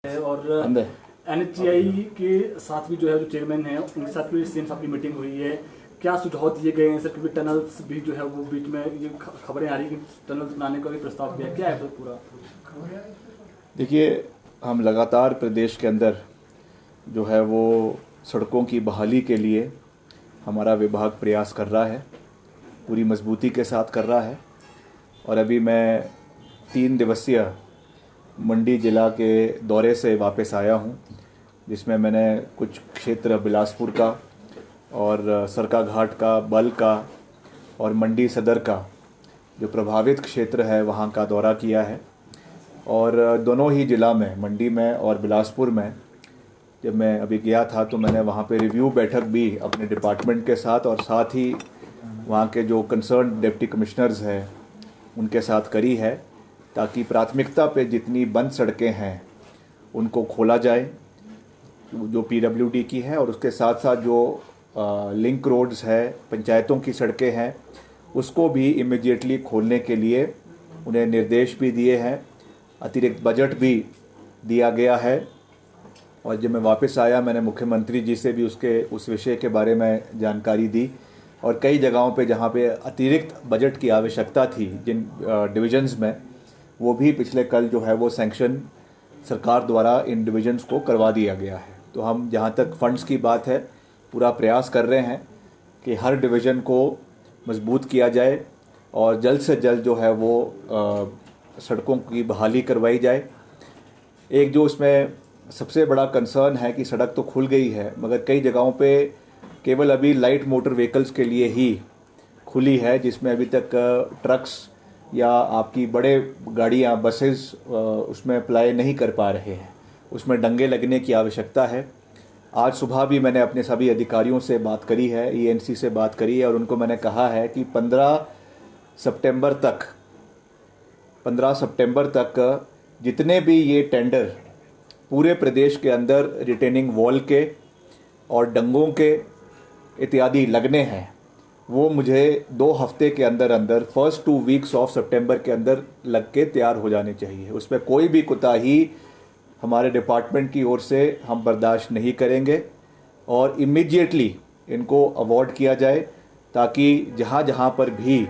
है और एनएचआई के साथ भी जो है जो चेयरमैन है उनके साथ भी सेम साथ की मीटिंग हुई है। क्या सुझाव दिए गए हैं सर? क्योंकि टनल्स भी जो है वो बीच में ये खबरें आ रही है कि टनल्स बनाने का भी प्रस्ताव किया, क्या है पूरा? देखिए, हम लगातार प्रदेश के अंदर जो है वो सड़कों की बहाली के लिए हमारा विभाग प्रयास कर रहा है, पूरी मजबूती के साथ कर रहा है। और अभी मैं 3 दिवसीय मंडी ज़िला के दौरे से वापस आया हूं, जिसमें मैंने कुछ क्षेत्र बिलासपुर का और सरका घाट का, बल का और मंडी सदर का जो प्रभावित क्षेत्र है वहां का दौरा किया है। और दोनों ही ज़िला में, मंडी में और बिलासपुर में, जब मैं अभी गया था तो मैंने वहाँ पे रिव्यू बैठक भी अपने डिपार्टमेंट के साथ और साथ ही वहाँ के जो कंसर्न डिप्टी कमिश्नर्स हैं उनके साथ करी है, ताकि प्राथमिकता पे जितनी बंद सड़कें हैं उनको खोला जाए जो पीडब्ल्यूडी की है, और उसके साथ साथ जो लिंक रोड्स है, पंचायतों की सड़कें हैं, उसको भी इमीडिएटली खोलने के लिए उन्हें निर्देश भी दिए हैं। अतिरिक्त बजट भी दिया गया है। और जब मैं वापस आया मैंने मुख्यमंत्री जी से भी उस विषय के बारे में जानकारी दी, और कई जगहों पे जहाँ पे अतिरिक्त बजट की आवश्यकता थी जिन डिविजन्स में, वो भी पिछले कल जो है वो सैंक्शन सरकार द्वारा इन डिविजन्स को करवा दिया गया है। तो हम जहाँ तक फंड्स की बात है पूरा प्रयास कर रहे हैं कि हर डिवीज़न को मजबूत किया जाए और जल्द से जल्द जो है वो सड़कों की बहाली करवाई जाए। एक जो इसमें सबसे बड़ा कंसर्न है कि सड़क तो खुल गई है मगर कई जगहों पे केवल अभी लाइट मोटर व्हीकल्स के लिए ही खुली है, जिसमें अभी तक ट्रक्स या आपकी बड़े गाड़ियाँ, बसेस उसमें अप्लाई नहीं कर पा रहे हैं। उसमें डंगे लगने की आवश्यकता है। आज सुबह भी मैंने अपने सभी अधिकारियों से बात करी है, ईएनसी से बात करी है, और उनको मैंने कहा है कि 15 सितंबर तक जितने भी ये टेंडर पूरे प्रदेश के अंदर रिटेनिंग वॉल के और डंगों के इत्यादि लगने हैं, वो मुझे 2 हफ्ते के अंदर अंदर फर्स्ट 2 वीक्स ऑफ सितंबर के अंदर लग के तैयार हो जाने चाहिए। उसमें कोई भी कोताही हमारे डिपार्टमेंट की ओर से हम बर्दाश्त नहीं करेंगे और इमीडिएटली इनको अवॉर्ड किया जाए, ताकि जहाँ जहाँ पर भी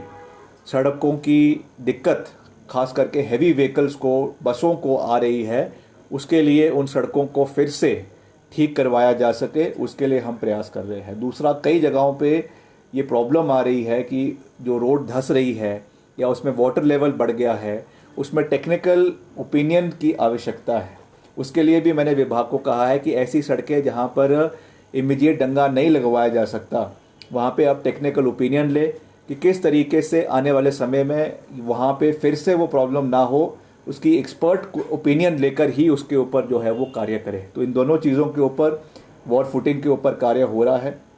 सड़कों की दिक्कत खास करके हैवी व्हीकल्स को, बसों को आ रही है, उसके लिए उन सड़कों को फिर से ठीक करवाया जा सके, उसके लिए हम प्रयास कर रहे हैं। दूसरा, कई जगहों पे ये प्रॉब्लम आ रही है कि जो रोड धंस रही है या उसमें वाटर लेवल बढ़ गया है, उसमें टेक्निकल ओपिनियन की आवश्यकता है। उसके लिए भी मैंने विभाग को कहा है कि ऐसी सड़कें जहाँ पर इमीडिएट डंगा नहीं लगवाया जा सकता, वहाँ पे आप टेक्निकल ओपिनियन ले कि किस तरीके से आने वाले समय में वहाँ पे फिर से वो प्रॉब्लम ना हो, उसकी एक्सपर्ट ओपिनियन लेकर ही उसके ऊपर जो है वो कार्य करें। तो इन दोनों चीज़ों के ऊपर, वॉर फुटिंग के ऊपर कार्य हो रहा है।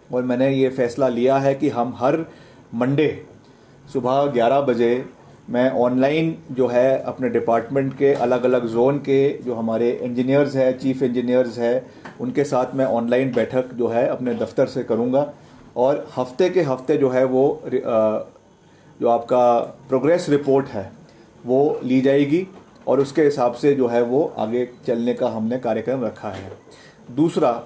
और मैंने ये फैसला लिया है कि हम हर मंडे सुबह 11 बजे मैं ऑनलाइन जो है अपने डिपार्टमेंट के अलग अलग जोन के जो हमारे इंजीनियर्स हैं, चीफ इंजीनियर्स हैं, उनके साथ मैं ऑनलाइन बैठक जो है अपने दफ्तर से करूँगा, और हफ्ते के हफ्ते जो है वो जो आपका प्रोग्रेस रिपोर्ट है वो ली जाएगी, और उसके हिसाब से जो है वो आगे चलने का हमने कार्यक्रम रखा है। दूसरा,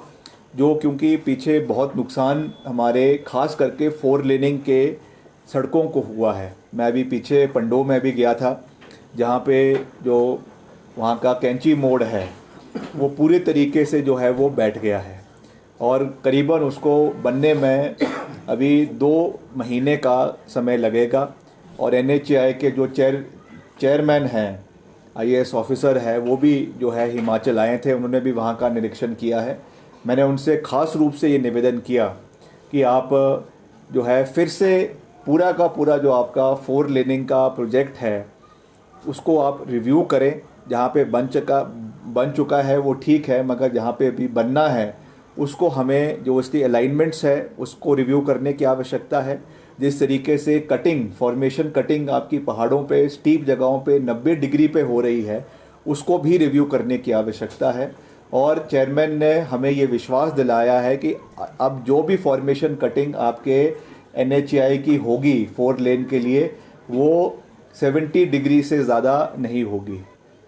जो क्योंकि पीछे बहुत नुकसान हमारे खास करके 4 लेनिंग के सड़कों को हुआ है। मैं अभी पीछे पंडो में भी गया था, जहाँ पे जो वहाँ का कैंची मोड़ है वो पूरे तरीके से जो है वो बैठ गया है, और करीबन उसको बनने में अभी 2 महीने का समय लगेगा। और एनएचआई के जो चेयरमैन हैं, आईएएस ऑफिसर है, वो भी जो है हिमाचल आए थे, उन्होंने भी वहाँ का निरीक्षण किया है। मैंने उनसे खास रूप से ये निवेदन किया कि आप जो है फिर से पूरा का पूरा जो आपका 4 लेनिंग का प्रोजेक्ट है उसको आप रिव्यू करें। जहाँ पे बन चुका है वो ठीक है, मगर जहाँ पे भी बनना है उसको हमें जो उसकी अलाइनमेंट्स है उसको रिव्यू करने की आवश्यकता है। जिस तरीके से फॉर्मेशन कटिंग आपकी पहाड़ों पे, स्टीप जगहों पे 90 डिग्री पे हो रही है, उसको भी रिव्यू करने की आवश्यकता है। और चेयरमैन ने हमें ये विश्वास दिलाया है कि अब जो भी फॉर्मेशन कटिंग आपके एनएचआई की होगी 4 लेन के लिए, वो 70 डिग्री से ज़्यादा नहीं होगी।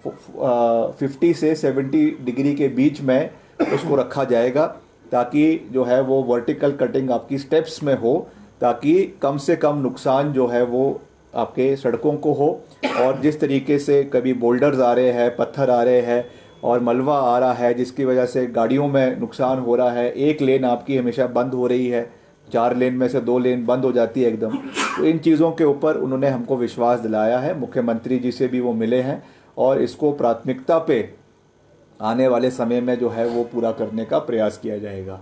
50 से 70 डिग्री के बीच में उसको रखा जाएगा, ताकि जो है वो वर्टिकल कटिंग आपकी स्टेप्स में हो, ताकि कम से कम नुकसान जो है वो आपके सड़कों को हो। और जिस तरीके से कभी बोल्डर्स आ रहे हैं, पत्थर आ रहे हैं और मलबा आ रहा है, जिसकी वजह से गाड़ियों में नुकसान हो रहा है, एक लेन आपकी हमेशा बंद हो रही है, 4 लेन में से 2 लेन बंद हो जाती है एकदम। तो इन चीज़ों के ऊपर उन्होंने हमको विश्वास दिलाया है, मुख्यमंत्री जी से भी वो मिले हैं, और इसको प्राथमिकता पे आने वाले समय में जो है वो पूरा करने का प्रयास किया जाएगा।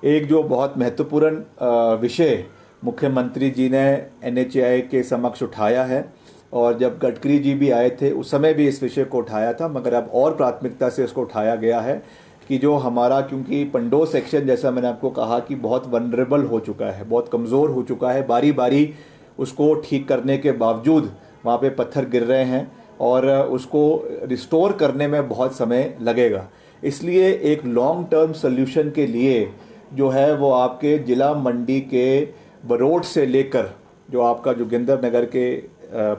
एक जो बहुत महत्वपूर्ण विषय मुख्यमंत्री जी ने NHAI के समक्ष उठाया है, और जब गडकरी जी भी आए थे उस समय भी इस विषय को उठाया था, मगर अब और प्राथमिकता से इसको उठाया गया है कि जो हमारा, क्योंकि पंडो सेक्शन जैसा मैंने आपको कहा कि बहुत वनरेबल हो चुका है, बहुत कमज़ोर हो चुका है, बारी बारी उसको ठीक करने के बावजूद वहाँ पे पत्थर गिर रहे हैं और उसको रिस्टोर करने में बहुत समय लगेगा। इसलिए एक लॉन्ग टर्म सोल्यूशन के लिए जो है वो आपके जिला मंडी के बरोड से लेकर जो आपका जोगिंदर नगर के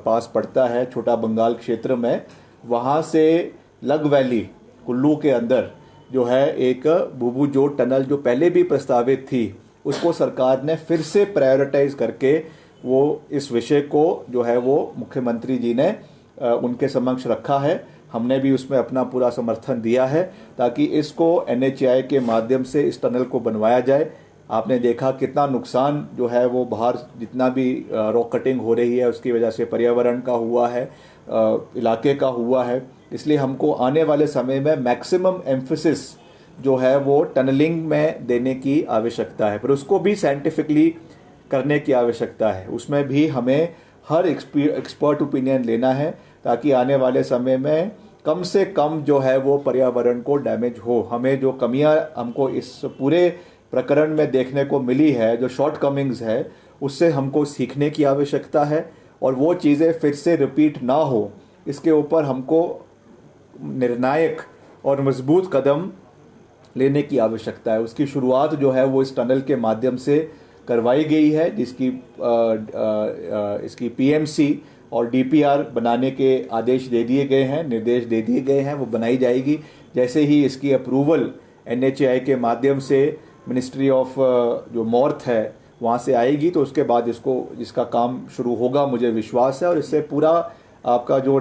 पास पड़ता है छोटा बंगाल क्षेत्र में, वहाँ से लग वैली कुल्लू के अंदर जो है एक बुबू जोड़ टनल जो पहले भी प्रस्तावित थी, उसको सरकार ने फिर से प्रायोरिटाइज करके वो इस विषय को जो है वो मुख्यमंत्री जी ने उनके समक्ष रखा है। हमने भी उसमें अपना पूरा समर्थन दिया है ताकि इसको NHAI के माध्यम से इस टनल को बनवाया जाए। आपने देखा कितना नुकसान जो है वो बाहर जितना भी रॉक कटिंग हो रही है उसकी वजह से पर्यावरण का हुआ है, इलाके का हुआ है। इसलिए हमको आने वाले समय में मैक्सिमम एम्फेसिस जो है वो टनलिंग में देने की आवश्यकता है, पर उसको भी साइंटिफिकली करने की आवश्यकता है। उसमें भी हमें हर एक्सपर्ट ओपिनियन लेना है ताकि आने वाले समय में कम से कम जो है वो पर्यावरण को डैमेज हो। हमें जो कमियां हमको इस पूरे प्रकरण में देखने को मिली है, जो शॉर्टकमिंग्स है, उससे हमको सीखने की आवश्यकता है और वो चीज़ें फिर से रिपीट ना हो, इसके ऊपर हमको निर्णायक और मजबूत कदम लेने की आवश्यकता है। उसकी शुरुआत जो है वो इस टनल के माध्यम से करवाई गई है, जिसकी इसकी PMC और DPR बनाने के आदेश दे दिए गए हैं, निर्देश दे दिए गए हैं, वो बनाई जाएगी। जैसे ही इसकी अप्रूवल NHAI के माध्यम से मिनिस्ट्री ऑफ जो मॉर्थ है वहाँ से आएगी, तो उसके बाद इसका काम शुरू होगा, मुझे विश्वास है। और इससे पूरा आपका जो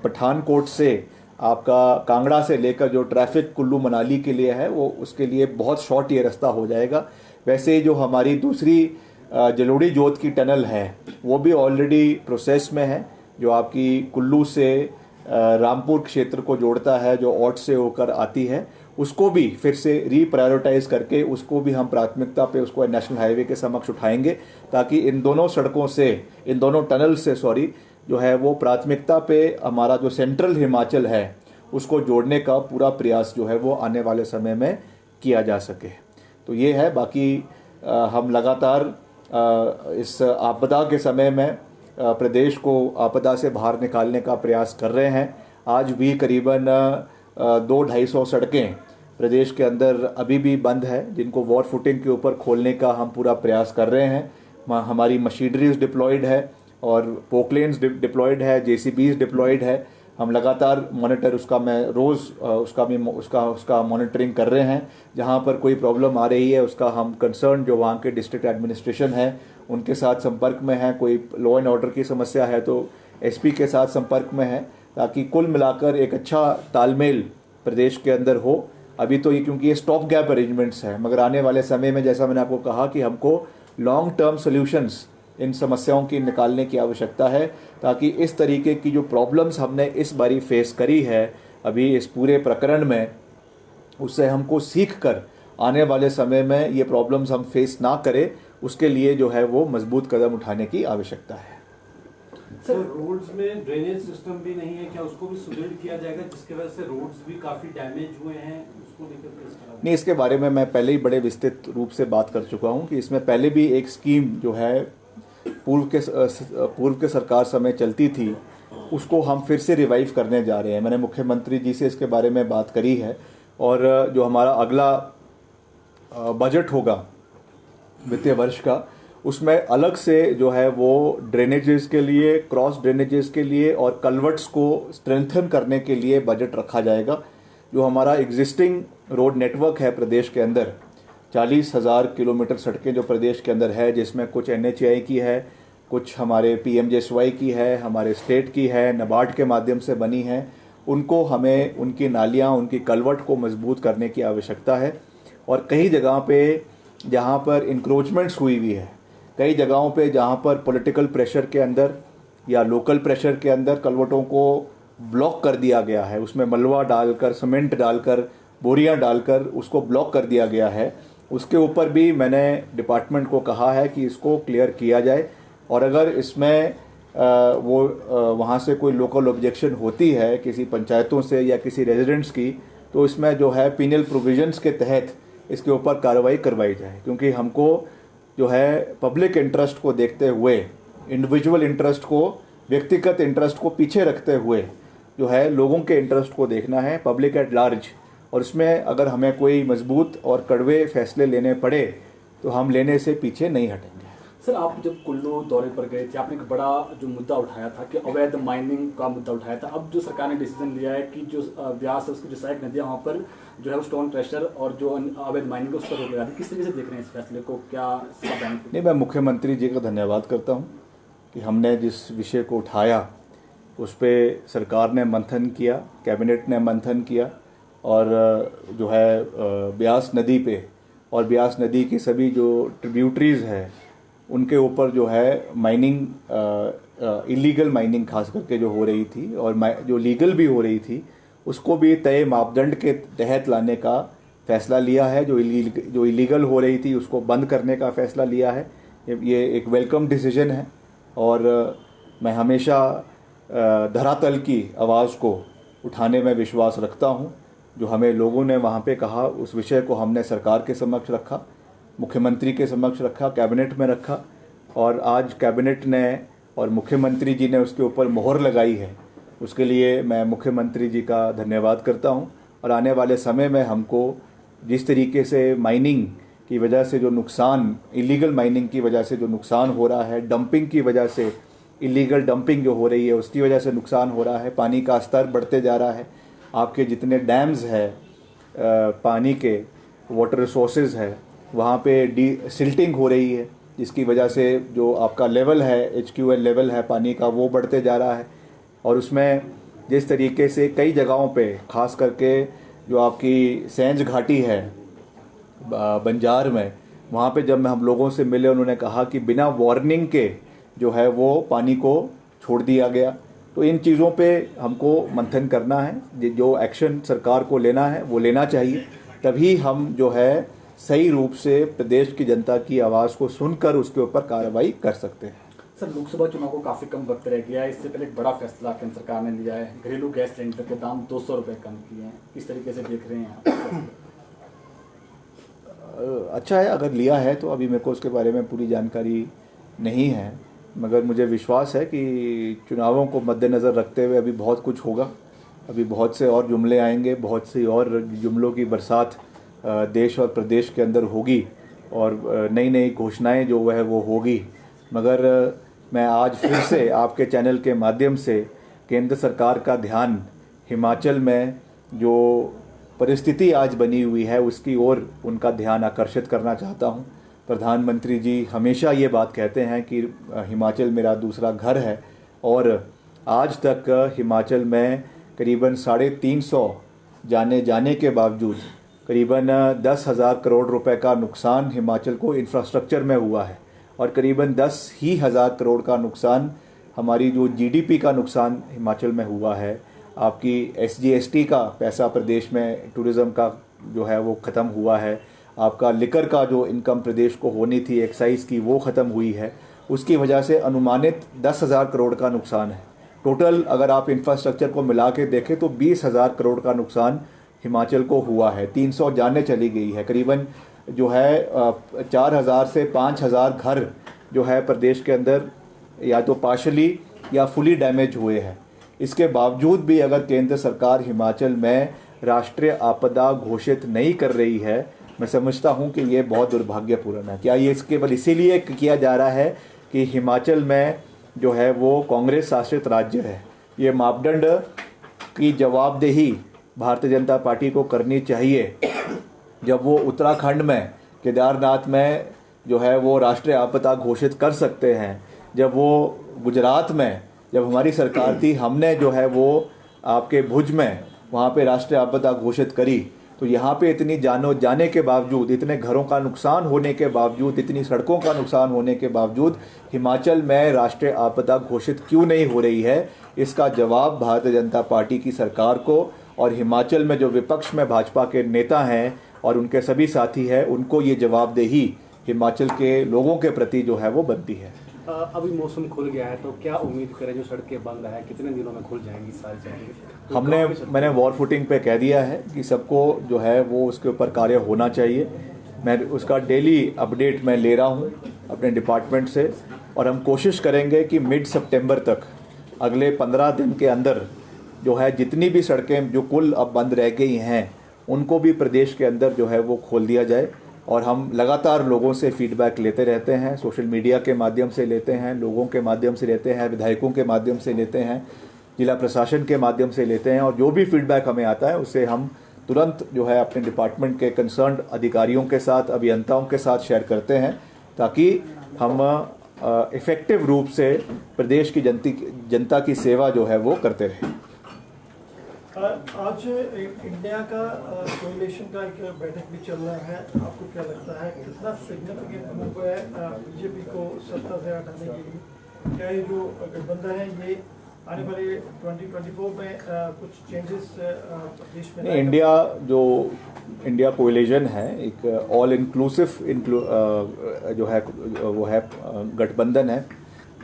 पठानकोट से आपका कांगड़ा से लेकर जो ट्रैफिक कुल्लू मनाली के लिए है वो उसके लिए बहुत शॉर्ट ये रास्ता हो जाएगा। वैसे जो हमारी दूसरी जलोड़ी जोत की टनल है वो भी ऑलरेडी प्रोसेस में है, जो आपकी कुल्लू से रामपुर क्षेत्र को जोड़ता है, जो ऑट से होकर आती है, उसको भी फिर से रीप्रायोरिटाइज करके उसको भी हम प्राथमिकता पे उसको नेशनल हाईवे के समक्ष उठाएंगे ताकि इन दोनों सड़कों से, इन दोनों टनल से जो है वो प्राथमिकता पे हमारा जो सेंट्रल हिमाचल है उसको जोड़ने का पूरा प्रयास जो है वो आने वाले समय में किया जा सके। तो ये है। बाकी हम लगातार इस आपदा के समय में प्रदेश को आपदा से बाहर निकालने का प्रयास कर रहे हैं। आज भी करीबन 200-250 सड़कें प्रदेश के अंदर अभी भी बंद है, जिनको वॉर फुटिंग के ऊपर खोलने का हम पूरा प्रयास कर रहे हैं। हमारी मशीनरीज डिप्लॉयड है और पोकलेन्स डिप्लॉयड है, JCBs डिप्लॉयड है। हम लगातार मॉनिटर मैं रोज़ उसका मॉनिटरिंग कर रहे हैं। जहां पर कोई प्रॉब्लम आ रही है उसका हम कंसर्न जो वहां के डिस्ट्रिक्ट एडमिनिस्ट्रेशन है उनके साथ संपर्क में है। कोई लॉ एंड ऑर्डर की समस्या है तो SP के साथ संपर्क में है, ताकि कुल मिलाकर एक अच्छा तालमेल प्रदेश के अंदर हो। अभी तो ये क्योंकि ये स्टॉप गैप अरेंजमेंट्स है, मगर आने वाले समय में जैसा मैंने आपको कहा कि हमको लॉन्ग टर्म सोल्यूशंस इन समस्याओं की निकालने की आवश्यकता है, ताकि इस तरीके की जो प्रॉब्लम्स हमने इस बारी फेस करी है अभी इस पूरे प्रकरण में, उससे हमको सीख कर आने वाले समय में ये प्रॉब्लम्स हम फेस ना करें, उसके लिए जो है वो मजबूत कदम उठाने की आवश्यकता है। सर, रोड्स में ड्रेनेज सिस्टम भी नहीं है, क्या उसको भी सुदृढ़ किया जाएगा, जिसकी वजह से रोड्स भी काफी डैमेज हुए हैं, उसको लेकर? नहीं, इसके बारे में मैं पहले ही बड़े विस्तृत रूप से बात कर चुका हूँ कि इसमें पहले भी एक स्कीम जो है पूर्व के सरकार समय चलती थी, उसको हम फिर से रिवाइव करने जा रहे हैं। मैंने मुख्यमंत्री जी से इसके बारे में बात करी है और जो हमारा अगला बजट होगा वित्तीय वर्ष का, उसमें अलग से जो है वो ड्रेनेजेस के लिए, क्रॉस ड्रेनेजेस के लिए और कल्वर्ट्स को स्ट्रेंथन करने के लिए बजट रखा जाएगा। जो हमारा एग्जिस्टिंग रोड नेटवर्क है प्रदेश के अंदर, 40,000 किलोमीटर सड़कें जो प्रदेश के अंदर है, जिसमें कुछ NHAI की है, कुछ हमारे PMJSY की है, हमारे स्टेट की है, नाबार्ड के माध्यम से बनी है, उनको हमें उनकी नालियाँ, उनकी कल्वर्ट को मजबूत करने की आवश्यकता है। और कई जगह पे जहाँ पर इंक्रोचमेंट्स हुई हुई है, कई जगहों पे जहाँ पर पॉलिटिकल प्रेशर के अंदर या लोकल प्रेशर के अंदर कल्वर्टों को ब्लॉक कर दिया गया है, उसमें मलबा डालकर, सीमेंट डालकर, बोरियां डालकर उसको ब्लॉक कर दिया गया है, उसके ऊपर भी मैंने डिपार्टमेंट को कहा है कि इसको क्लियर किया जाए। और अगर इसमें वहाँ से कोई लोकल ऑब्जेक्शन होती है किसी पंचायतों से या किसी रेजिडेंट्स की, तो इसमें जो है पीनल प्रोविजंस के तहत इसके ऊपर कार्रवाई करवाई जाए। क्योंकि हमको जो है पब्लिक इंटरेस्ट को देखते हुए, इंडिविजुअल इंटरेस्ट को, व्यक्तिगत इंटरेस्ट को पीछे रखते हुए जो है लोगों के इंटरेस्ट को देखना है, पब्लिक एट लार्ज। और इसमें अगर हमें कोई मजबूत और कड़वे फैसले लेने पड़े तो हम लेने से पीछे नहीं हटेंगे। सर, आप जब कुल्लू दौरे पर गए थे, आपने एक बड़ा जो मुद्दा उठाया था कि अवैध माइनिंग का मुद्दा उठाया था। अब जो सरकार ने डिसीजन लिया है कि जो ब्यास है उसकी जो सहायक नदियाँ वहाँ पर जो है वो स्टोन क्रशर और जो अवैध माइनिंग है उस पर रोक लगा दी, किस तरीके से देख रहे हैं इस फैसले को? क्या नहीं, मैं मुख्यमंत्री जी का धन्यवाद करता हूँ कि हमने जिस विषय को उठाया उस पर सरकार ने मंथन किया, कैबिनेट ने मंथन किया और जो है ब्यास नदी पे और ब्यास नदी की सभी जो ट्रिब्यूटरीज़ हैं उनके ऊपर जो है माइनिंग, इलीगल माइनिंग खास करके जो हो रही थी और जो लीगल भी हो रही थी, उसको भी तय मापदंड के तहत लाने का फैसला लिया है। जो इलीगल हो रही थी उसको बंद करने का फैसला लिया है। ये एक वेलकम डिसीजन है और मैं हमेशा धरातल की आवाज़ को उठाने में विश्वास रखता हूँ। जो हमें लोगों ने वहाँ पे कहा उस विषय को हमने सरकार के समक्ष रखा, मुख्यमंत्री के समक्ष रखा, कैबिनेट में रखा और आज कैबिनेट ने और मुख्यमंत्री जी ने उसके ऊपर मोहर लगाई है। उसके लिए मैं मुख्यमंत्री जी का धन्यवाद करता हूं। और आने वाले समय में हमको जिस तरीके से माइनिंग की वजह से जो नुकसान, इलीगल माइनिंग की वजह से जो नुकसान हो रहा है, डंपिंग की वजह से, इलीगल डंपिंग जो हो रही है उसकी वजह से नुकसान हो रहा है, पानी का स्तर बढ़ते जा रहा है, आपके जितने डैम्स है पानी के वाटर रिसोर्सेज है वहाँ पे सिल्टिंग हो रही है, जिसकी वजह से जो आपका लेवल है, HQL लेवल है पानी का, वो बढ़ते जा रहा है। और उसमें जिस तरीके से कई जगहों पे, खास करके जो आपकी सेंज घाटी है बंजार में, वहाँ पे जब हम लोगों से मिले उन्होंने कहा कि बिना वार्निंग के जो है वो पानी को छोड़ दिया गया। तो इन चीज़ों पे हमको मंथन करना है, जो एक्शन सरकार को लेना है वो लेना चाहिए, तभी हम जो है सही रूप से प्रदेश की जनता की आवाज़ को सुनकर उसके ऊपर कार्रवाई कर सकते हैं। सर, लोकसभा चुनाव को काफ़ी कम वक्त रह गया है, इससे पहले एक बड़ा फैसला केंद्र सरकार ने लिया है, घरेलू गैस सिलेंडर के दाम 200 रुपये कम किए हैं, किस तरीके से देख रहे हैं आप? अच्छा है, अगर लिया है तो अभी मेरे को उसके बारे में पूरी जानकारी नहीं है, मगर मुझे विश्वास है कि चुनावों को मद्देनज़र रखते हुए अभी बहुत कुछ होगा, अभी बहुत से और जुमले आएंगे, बहुत सी और जुमलों की बरसात देश और प्रदेश के अंदर होगी और नई नई घोषणाएं जो है वो होगी। मगर मैं आज फिर से आपके चैनल के माध्यम से केंद्र सरकार का ध्यान हिमाचल में जो परिस्थिति आज बनी हुई है उसकी ओर उनका ध्यान आकर्षित करना चाहता हूं। प्रधानमंत्री जी हमेशा ये बात कहते हैं कि हिमाचल मेरा दूसरा घर है और आज तक हिमाचल में करीबन 350 जाने के बावजूद करीबन 10,000 करोड़ रुपए का नुकसान हिमाचल को इंफ्रास्ट्रक्चर में हुआ है और करीबन 10,000 करोड़ का नुकसान हमारी जो GDP का नुकसान हिमाचल में हुआ है। आपकी SGST का पैसा प्रदेश में टूरिज़्म का जो है वो ख़त्म हुआ है, आपका लिकर का जो इनकम प्रदेश को होनी थी एक्साइज की वो ख़त्म हुई है, उसकी वजह से अनुमानित 10,000 करोड़ का नुकसान है। टोटल अगर आप इंफ्रास्ट्रक्चर को मिला के देखें तो 20,000 करोड़ का नुकसान हिमाचल को हुआ है। 300 जानें चली गई है, करीबन जो है 4,000 से 5,000 घर जो है प्रदेश के अंदर या तो पार्शली या फुली डैमेज हुए हैं। इसके बावजूद भी अगर केंद्र सरकार हिमाचल में राष्ट्रीय आपदा घोषित नहीं कर रही है, मैं समझता हूं कि ये बहुत दुर्भाग्यपूर्ण है। क्या ये केवल इसीलिए किया जा रहा है कि हिमाचल में जो है वो कांग्रेस शासित राज्य है? ये मापदंड की जवाबदेही भारतीय जनता पार्टी को करनी चाहिए। जब वो उत्तराखंड में केदारनाथ में जो है वो राष्ट्रीय आपदा घोषित कर सकते हैं, जब वो गुजरात में जब हमारी सरकार थी हमने जो है वो आपके भुज में वहाँ पे राष्ट्रीय आपदा घोषित करी, तो यहाँ पे इतनी जानो जाने के बावजूद, इतने घरों का नुकसान होने के बावजूद, इतनी सड़कों का नुकसान होने के बावजूद हिमाचल में राष्ट्रीय आपदा घोषित क्यों नहीं हो रही है? इसका जवाब भारतीय जनता पार्टी की सरकार को और हिमाचल में जो विपक्ष में भाजपा के नेता हैं और उनके सभी साथी हैं, उनको ये जवाबदेही हिमाचल के लोगों के प्रति जो है वो बनती है। अभी मौसम खुल गया है तो क्या उम्मीद करें, जो सड़कें बंद है कितने दिनों में खुल जाएंगी सारी सड़कें? तो मैंने वॉर फुटिंग पे कह दिया है कि सबको जो है वो उसके ऊपर कार्य होना चाहिए। मैं उसका डेली अपडेट मैं ले रहा हूँ अपने डिपार्टमेंट से, और हम कोशिश करेंगे कि मिड सितंबर तक, अगले 15 दिन के अंदर जो है जितनी भी सड़कें जो कुल अब बंद रह गई हैं उनको भी प्रदेश के अंदर जो है वो खोल दिया जाए। और हम लगातार लोगों से फीडबैक लेते रहते हैं, सोशल मीडिया के माध्यम से लेते हैं, लोगों के माध्यम से लेते हैं, विधायकों के माध्यम से लेते हैं, जिला प्रशासन के माध्यम से लेते हैं, और जो भी फीडबैक हमें आता है उससे हम तुरंत जो है अपने डिपार्टमेंट के कंसर्न्ड अधिकारियों के साथ, अभियंताओं के साथ शेयर करते हैं, ताकि हम इफ़ेक्टिव रूप से प्रदेश की जनता की सेवा जो है वो करते रहें। आज इंडिया का कोलिशन का एक बैठक भी चल रहा है, आपको क्या लगता है कितना सिग्निफिकेंट मूव है बीजेपी को सत्ता से हटाने के लिए? क्या ये जो गठबंधन है ये आने वाले 2024 में कुछ चेंजेस देश में? इंडिया कोलिशन है, एक ऑल इंक्लूसिव जो है वो है गठबंधन है,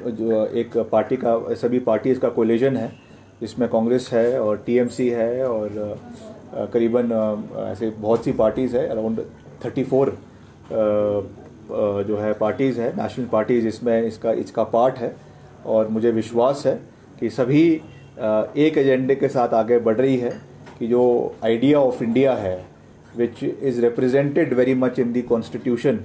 जो एक पार्टी का, सभी पार्टीज का कोलिशन है, जिसमें कांग्रेस है और टीएमसी है और करीबन ऐसे बहुत सी पार्टीज़ है, अराउंड 34 जो है पार्टीज़ है, नेशनल पार्टीज़ इसमें इसका पार्ट है। और मुझे विश्वास है कि सभी एक एजेंडे के साथ आगे बढ़ रही है कि जो आइडिया ऑफ इंडिया है, which is represented very much in the constitution,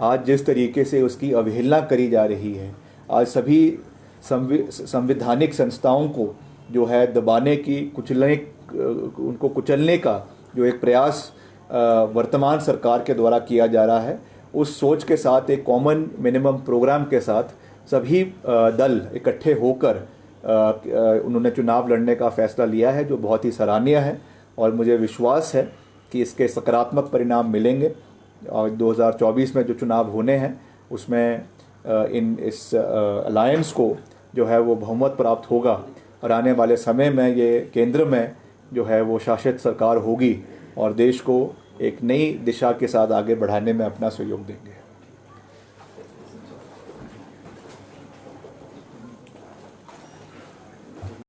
आज जिस तरीके से उसकी अवहेलना करी जा रही है, आज सभी संवैधानिक संस्थाओं को जो है दबाने की, उनको कुचलने का जो एक प्रयास वर्तमान सरकार के द्वारा किया जा रहा है, उस सोच के साथ एक कॉमन मिनिमम प्रोग्राम के साथ सभी दल इकट्ठे होकर उन्होंने चुनाव लड़ने का फैसला लिया है, जो बहुत ही सराहनीय है। और मुझे विश्वास है कि इसके सकारात्मक परिणाम मिलेंगे और 2024 में जो चुनाव होने हैं उसमें इस अलायंस को जो है वो बहुमत प्राप्त होगा और आने वाले समय में ये केंद्र में जो है वो शासित सरकार होगी और देश को एक नई दिशा के साथ आगे बढ़ाने में अपना सहयोग देंगे।